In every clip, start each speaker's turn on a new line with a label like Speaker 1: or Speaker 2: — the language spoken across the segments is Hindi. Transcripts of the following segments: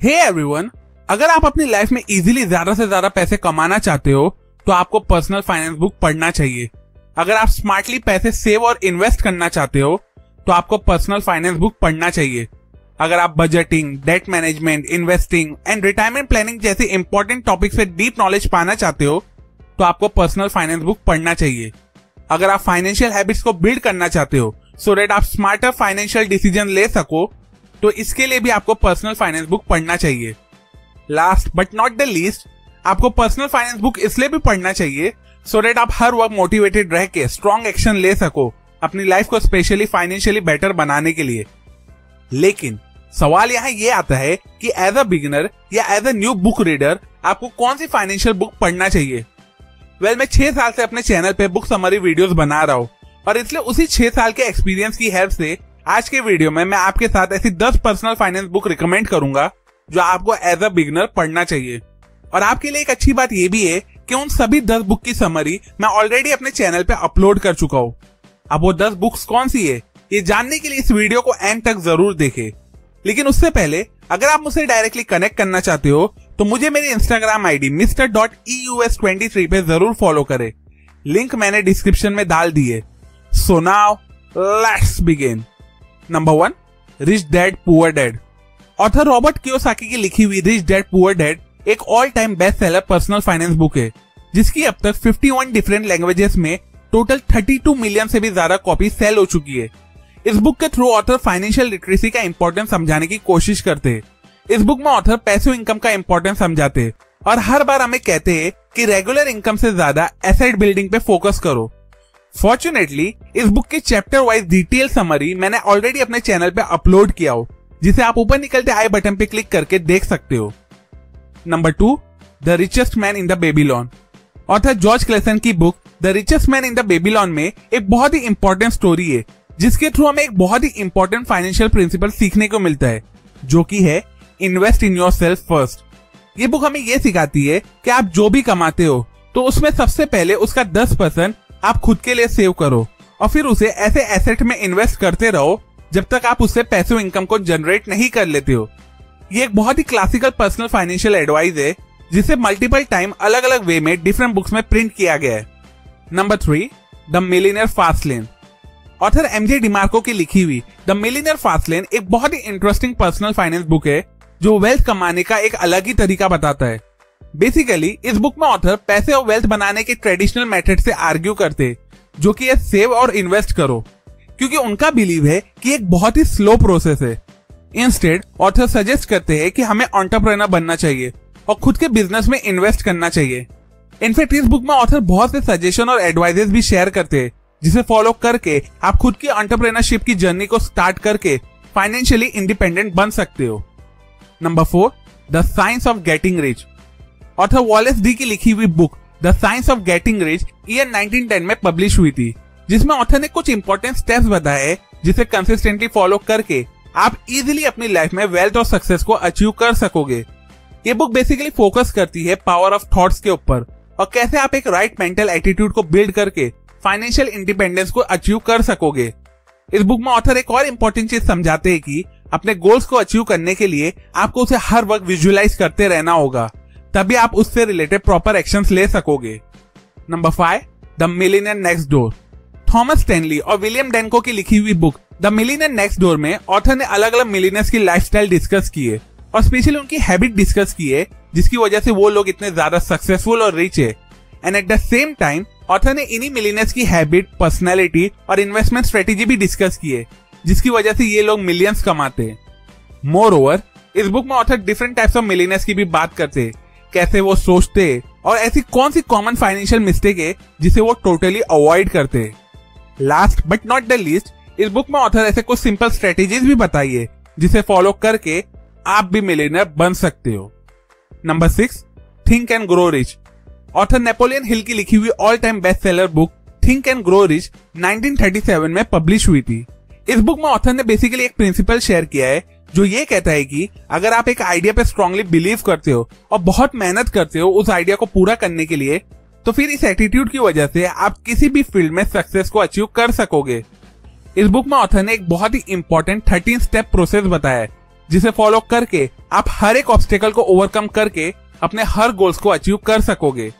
Speaker 1: हे एवरीवन, अगर आप अपनी लाइफ में इजीली ज्यादा से ज्यादा पैसे कमाना चाहते हो तो आपको पर्सनल फाइनेंस बुक पढ़ना चाहिए। अगर आप स्मार्टली पैसे सेव और इन्वेस्ट करना चाहते हो तो आपको पर्सनल फाइनेंस बुक पढ़ना चाहिए। अगर आप budgeting, debt management, investing and retirement planning जैसे इंपॉर्टेंट टॉपिक से डीप नॉलेज पाना चाहते हो तो आपको पर्सनल फाइनेंस बुक पढ़ना चाहिए। अगर आप फाइनेंशियल हैबिट्स को बिल्ड करना चाहते हो सो दैट आप स्मार्टर फाइनेंशियल डिसीजन ले सको तो इसके लिए भी आपको पर्सनल फाइनेंस बुक पढ़ना चाहिए। Last but not the least, आपको पर्सनल फाइनेंस बुक इसलिए भी पढ़ना चाहिए सो दैट आप हर वक्त मोटिवेटेड रह के स्ट्रॉन्ग एक्शन ले सको अपनी लाइफ को स्पेशली फाइनेंशियली बेटर बनाने के लिए। लेकिन सवाल यहाँ ये आता है कि एज अ बिगिनर या as a new book reader आपको कौन सी फाइनेंशियल बुक पढ़ना चाहिए। मैं 6 साल से अपने चैनल पे बुक समरी वीडियोस बना रहा हूँ और इसलिए उसी 6 साल के एक्सपीरियंस की हेल्प से आज के वीडियो में मैं आपके साथ ऐसी 10 पर्सनल फाइनेंस बुक रिकमेंड करूंगा जो आपको एज अ बिगिनर पढ़ना चाहिए। और आपके लिए एक अच्छी बात ये भी है कि उन सभी 10 बुक की समरी मैं ऑलरेडी अपने चैनल पे अपलोड कर चुका हूँ। अब वो 10 बुक्स कौन सी है ये जानने के लिए इस वीडियो को एंड तक जरूर देखें। लेकिन उससे पहले अगर आप मुझसे डायरेक्टली कनेक्ट करना चाहते हो तो मुझे मेरी इंस्टाग्राम आईडी Mr.EUS23 पे जरूर फॉलो करें। लिंक मैंने डिस्क्रिप्शन में डाल दी है। So now let's begin. Number 1, rich dad poor dad. Author Robert Kiyosaki की लिखी हुई रिच डैड पुअर डैड एक all time best seller personal finance book है जिसकी अब तक 51 डिफरेंट लैंग्वेजेस में टोटल 32 मिलियन से भी ज्यादा कॉपी सेल हो चुकी है। इस बुक के थ्रू ऑथर फाइनेंशियल लिटरेसी का इंपॉर्टेंस समझाने की कोशिश करते हैं। इस बुक में ऑथर पैसिव इनकम का इंपॉर्टेंस समझाते हैं और हर बार हमें कहते हैं कि रेगुलर इनकम से ज्यादा एसेट बिल्डिंग पे फोकस करो। फॉर्चुनेटली इस बुक की चैप्टर वाइज डिटेल समरी मैंने ऑलरेडी अपने चैनल पे अपलोड किया हो जिसे आप ऊपर निकलते आई बटन पे क्लिक करके देख सकते हो। Number 2, the richest man in the Babylon. Author George Clason की book the richest man in the Babylon में एक बहुत ही इंपॉर्टेंट स्टोरी है जिसके थ्रू हमें एक बहुत ही इंपॉर्टेंट फाइनेंशियल प्रिंसिपल सीखने को मिलता है जो कि है इन्वेस्ट इन योरसेल्फ फर्स्ट। ये बुक हमें ये सिखाती है कि आप जो भी कमाते हो तो उसमें सबसे पहले उसका 10% आप खुद के लिए सेव करो और फिर उसे ऐसे एसेट में इन्वेस्ट करते रहो जब तक आप उससे पैसिव इनकम को जनरेट नहीं कर लेते हो। ये एक बहुत ही क्लासिकल पर्सनल फाइनेंशियल एडवाइस है जिसे मल्टीपल टाइम अलग अलग वे में डिफरेंट बुक्स में प्रिंट किया गया है। Number 3, the millionaire fast lane. Author MJ DeMarco की लिखी हुई द मिलियनेयर फास्ट लेन एक बहुत ही इंटरेस्टिंग पर्सनल फाइनेंस बुक है जो वेल्थ कमाने का एक अलग ही तरीका बताता है। बेसिकली इस बुक में ऑथर पैसे और वेल्थ बनाने के ट्रेडिशनल मेथड से आर्ग्यू करते जो कि ये सेव और इन्वेस्ट करो, क्योंकि उनका बिलीव है कि एक बहुत ही स्लो प्रोसेस है। इंस्टेड ऑथर सजेस्ट करते हैं कि हमें एंटरप्रेन्योर बनना चाहिए और खुद के बिजनेस में इन्वेस्ट करना चाहिए। इनफैक्ट इस बुक में ऑथर बहुत से सजेशन और एडवाइजेस भी शेयर करते हैं जिसे फॉलो करके आप खुद की एंटरप्रेन्योरशिप की जर्नी को स्टार्ट करके फाइनेंशियली इंडिपेंडेंट बन सकते हो। Number 4, the science of getting rich. Author Wallace D की लिखी हुई book the science of getting rich year 1910 में पब्लिश हुई थी जिसमें ऑथर ने कुछ इंपॉर्टेंट स्टेप्स बताए जिसे कंसिस्टेंटली फॉलो करके आप इजीली अपनी लाइफ में वेल्थ और सक्सेस को अचीव कर सकोगे। ये बुक बेसिकली फोकस करती है पावर ऑफ थॉट्स के ऊपर और कैसे आप एक राइट मेंटल एटीट्यूड को बिल्ड करके फाइनेंशियल इंडिपेंडेंस को अचीव कर सकोगे। इस बुक में ऑथर एक और इम्पोर्टेंट चीज समझाते हैं कि अपने गोल्स को अचीव करने के लिए आपको उसे हर वक्त विजुअलाइज करते रहना होगा, तभी आप उससे रिलेटेड प्रॉपर एक्शंस ले सकोगे। Number 5, the millionaire next door. Thomas Stanley और विलियम डेनको की लिखी हुई book the millionaire next door में ऑथर ने अलग अलग मिलियनेयर्स की लाइफस्टाइल डिस्कस की है और स्पेशली उनकी हैबिट डिस्कस की है जिसकी वजह से वो लोग इतने ज्यादा सक्सेसफुल और रिच है। And at the same time author ने इन्हीं मिलियनेयर्स की हैबिट, पर्सनैलिटी और इन्वेस्टमेंट स्ट्रेटेजी भी डिस्कस की है जिसकी वजह से ये लोग मिलियंस कमाते हैं। मोर ओवर इस बुक में author different types of millionaires की भी बात करते हैं, कैसे वो सोचते हैं और ऐसी कौन सी कॉमन फाइनेंशियल मिस्टेक है जिसे वो टोटली अवॉइड करते हैं। Last but not the least, इस बुक में ऑथर ऐसे कुछ सिंपल स्ट्रेटेजीज भी बताई है जिसे फॉलो करके आप भी मिलियनेयर बन सकते हो। Number 6, think and grow rich. Author Napoleon Hill की लिखी हुई all time best seller book think and grow rich 1937 में पब्लिश हुई थी। इस बुक में ऑथर ने बेसिकली एक प्रिंसिपल शेयर किया है जो ये कहता है कि अगर आप एक आइडिया पे स्ट्रांगली बिलीव करते हो और बहुत मेहनत करते हो उस आइडिया को पूरा करने के लिए तो फिर इस एटीट्यूड की वजह से आप किसी भी फील्ड में सक्सेस को अचीव कर सकोगे। इस बुक में ऑथर ने एक बहुत ही इंपॉर्टेंट 13 स्टेप प्रोसेस बताया है जिसे फॉलो करके आप हर एक ऑब्स्टेकल को ओवरकम करके अपने हर गोल्स को अचीव कर सकोगे।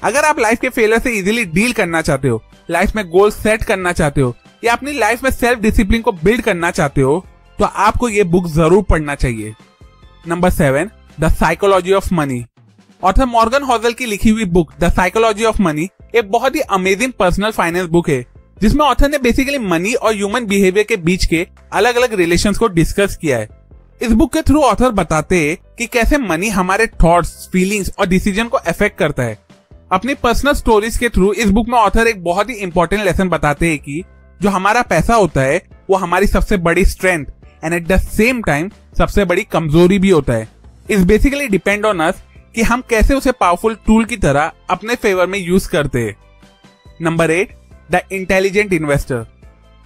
Speaker 1: अगर आप लाइफ के फेलियर से इजीली डील करना चाहते हो, लाइफ में गोल सेट करना चाहते हो या अपनी लाइफ में सेल्फ डिसिप्लिन को बिल्ड करना चाहते हो तो आपको ये बुक जरूर पढ़ना चाहिए। Number 7, the psychology of money. Author Morgan Housel की लिखी हुई book the psychology of money एक बहुत ही अमेजिंग पर्सनल फाइनेंस बुक है, जिसमें ऑथर ने बेसिकली मनी और ह्यूमन बिहेवियर के बीच के अलग अलग रिलेशंस को डिस्कस किया है। इस बुक के थ्रू ऑथर बताते हैं कि कैसे मनी हमारे थॉट्स, फीलिंग्स और डिसीजन को अफेक्ट करता है। अपनी पर्सनल स्टोरीज के थ्रू इस बुक में ऑथर एक बहुत ही इंपॉर्टेंट लेसन बताते हैं कि जो हमारा पैसा होता है वो हमारी सबसे बड़ी strength and at the same time सबसे बड़ी कमजोरी भी होता है। It's basically depend on us कि हम कैसे उसे पावरफुल टूल की तरह अपने फेवर में यूज करते हैं। Number 8, the intelligent investor.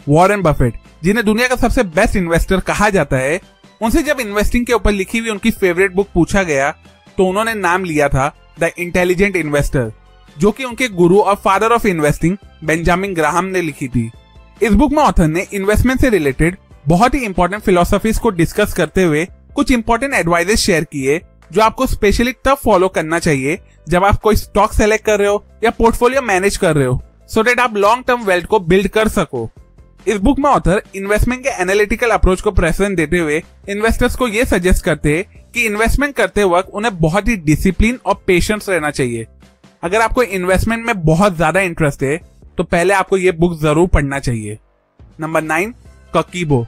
Speaker 1: Warren Buffett, जिन्हें दुनिया का सबसे बेस्ट इन्वेस्टर कहा जाता है, उनसे जब इन्वेस्टिंग के ऊपर लिखी हुई उनकी फेवरेट बुक पूछा गया तो उन्होंने नाम लिया था द इंटेलिजेंट इन्वेस्टर, जो कि उनके गुरु और father of investing Benjamin Graham ने लिखी थी। इस बुक में ऑथर ने इन्वेस्टमेंट से रिलेटेड बहुत ही इंपॉर्टेंट फिलोसफीज को डिस्कस करते हुए कुछ इंपॉर्टेंट एडवाइजेस शेयर किए जो आपको स्पेशली तब फॉलो करना चाहिए जब आप कोई स्टॉक सेलेक्ट कर रहे हो या पोर्टफोलियो मैनेज कर रहे हो, सो दैट आप लॉन्ग टर्म वेल्थ को बिल्ड कर सको। इस बुक में ऑथर इन्वेस्टमेंट के एनालिटिकल अप्रोच को प्रेफरेंस देते हुए इन्वेस्टर्स को ये सजेस्ट करते हैं कि इन्वेस्टमेंट करते वक्त उन्हें बहुत ही डिसिप्लिन और पेशेंस रहना चाहिए। अगर आपको इन्वेस्टमेंट में बहुत ज्यादा इंटरेस्ट है तो पहले आपको ये बुक जरूर पढ़ना चाहिए। नंबर 9, ककीबो।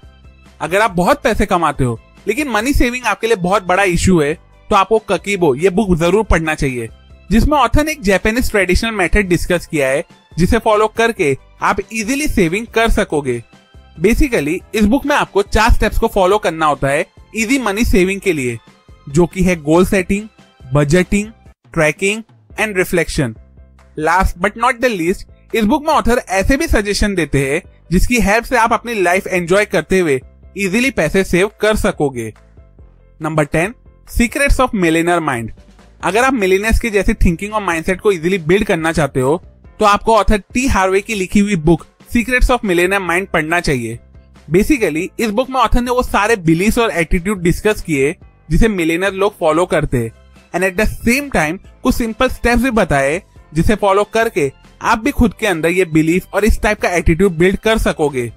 Speaker 1: अगर आप बहुत पैसे कमाते हो लेकिन मनी सेविंग आपके लिए बहुत बड़ा इशू है तो आपको ककीबो ये बुक जरूर पढ़ना चाहिए, जिसमें ऑथर ने एक जापानीज ट्रेडिशनल मेथड डिस्कस किया है जिसे फॉलो करके आप इजीली सेविंग कर सकोगे। बेसिकली इस बुक में आपको 4 स्टेप्स को फॉलो करना होता है इजी मनी सेविंग के लिए, जो कि है goal setting, budgeting, tracking and reflection. Last but not the least, इस बुक में ऑथर ऐसे भी सजेशन देते हैं जिसकी हेल्प से आप अपनी लाइफ एंजॉय करते हुए इजीली पैसे सेव कर सकोगे। Number 10, secrets of millionaire mind. अगर आप मिलियनेयर्स की जैसी थिंकिंग और माइंडसेट को इजीली बिल्ड करना चाहते हो तो आपको ऑथर टी हार्वे की लिखी हुई book secrets of millionaire mind पढ़ना चाहिए। बेसिकली इस बुक में ऑथर ने वो सारे बिलीव्स और एटीट्यूड डिस्कस किए जिसे मिलियनेयर लोग फॉलो करते हैं and at the same time कुछ सिंपल स्टेप्स भी बताए जिसे फॉलो करके आप भी खुद के अंदर ये बिलीफ और इस टाइप का एटीट्यूड बिल्ड कर सकोगे।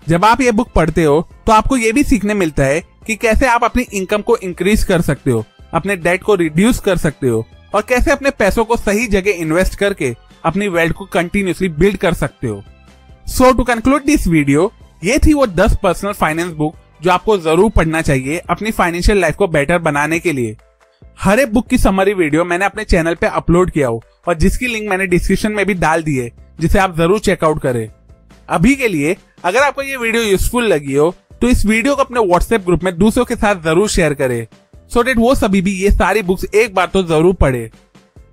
Speaker 1: जब आप ये बुक पढ़ते हो तो आपको ये भी सीखने मिलता है कि कैसे आप अपनी इनकम को इंक्रीज कर सकते हो, अपने डेट को रिड्यूस कर सकते हो और कैसे अपने पैसों को सही जगह इन्वेस्ट करके अपनी वेल्थ को कंटिन्यूसली बिल्ड कर सकते हो। सो टू कंक्लूड दिस वीडियो, ये थी वो 10 पर्सनल फाइनेंस बुक जो आपको जरूर पढ़ना चाहिए अपनी फाइनेंशियल लाइफ को बेटर बनाने के लिए। हर एक बुक की समरी वीडियो मैंने अपने चैनल पे अपलोड किया हो और जिसकी लिंक मैंने डिस्क्रिप्शन में भी डाल दी है, जिसे आप जरूर चेकआउट करें। अभी के लिए अगर आपको ये वीडियो यूजफुल लगी हो तो इस वीडियो को अपने व्हाट्सएप ग्रुप में दूसरों के साथ जरूर शेयर करें, सो दैट वो सभी भी ये सारी बुक्स एक बार तो जरूर पढ़े।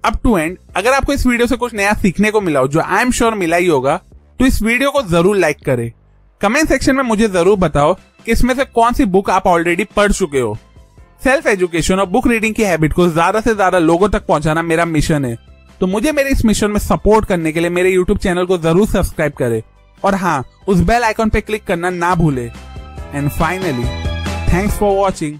Speaker 1: अप टू एंड अगर आपको इस वीडियो से कुछ नया सीखने को मिला हो, जो आई एम श्योर मिला ही होगा, तो इस वीडियो को जरूर लाइक करें। कमेंट सेक्शन में मुझे जरूर बताओ कि इसमें से कौन सी बुक आप ऑलरेडी पढ़ चुके हो। सेल्फ एजुकेशन और बुक रीडिंग की हैबिट को ज्यादा से ज्यादा लोगों तक पहुंचाना मेरा मिशन है, तो मुझे मेरे इस मिशन में सपोर्ट करने के लिए मेरे यूट्यूब चैनल को जरूर सब्सक्राइब करें और हाँ, उस बेल आइकॉन पे क्लिक करना ना भूले। And finally, thanks for watching.